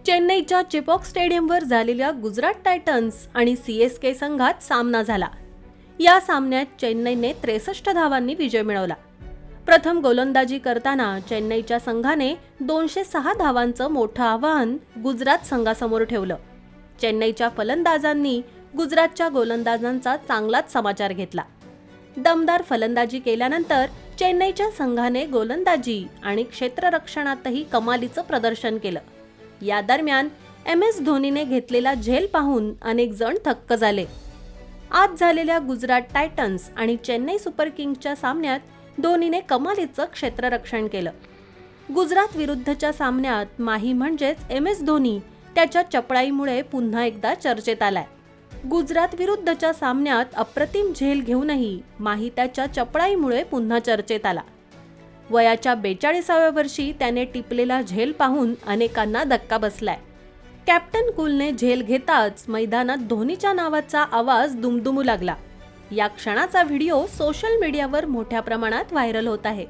चेन्नईच्या चिपॉक स्टेडियमवर झालेल्या गुजरात टायटन्स आणि सीएसके संघात सामना झाला। या सामन्यात चेन्नईने 63 धावांनी विजय मिळवला। प्रथम गोलंदाजी करताना चेन्नईच्या संघाने 206 धावांचं मोठं आव्हान गुजरात संघासमोर ठेवलं। चेन्नईच्या फलंदाजांनी गुजरातच्या गोलंदाजांचा चांगलाच समाचार घेतला। दमदार फलंदाजी केल्यानंतर चेन्नईच्या संघाने गोलंदाजी आणि क्षेत्ररक्षणातही कमालीचं प्रदर्शन केलं। या दरम्यान MS धोनीने घेतलेला झेल पाहून अनेक जण थक्क झाले। आज झालेल्या गुजरात टायटन्स आणि चेन्नई सुपर किंग्सच्या सामन्यात धोनीने कमालीचं क्षेत्ररक्षण केलं। गुजरात विरुद्धच्या सामन्यात माही म्हणजेच MS धोनी त्याच्या चपळाईमुळे पुन्हा एकदा चर्चेत आलाय। गुजरात विरुद्धच्या सामन्यात अप्रतिम झेल घेऊनही माही त्याच्या चपळाईमुळे पुन्हा चर्चेत आला। वयाच्या 42व्या वर्षी त्याने टिपलेला झेल पाहून अनेकांना धक्का बसलाय। कॅप्टन कूलने झेल घेताच मैदानात धोनीच्या नावाचा आवाज दुमदुमू लागला। या क्षणाचा व्हिडिओ सोशल मीडियावर मोठ्या प्रमाणात व्हायरल होत आहे।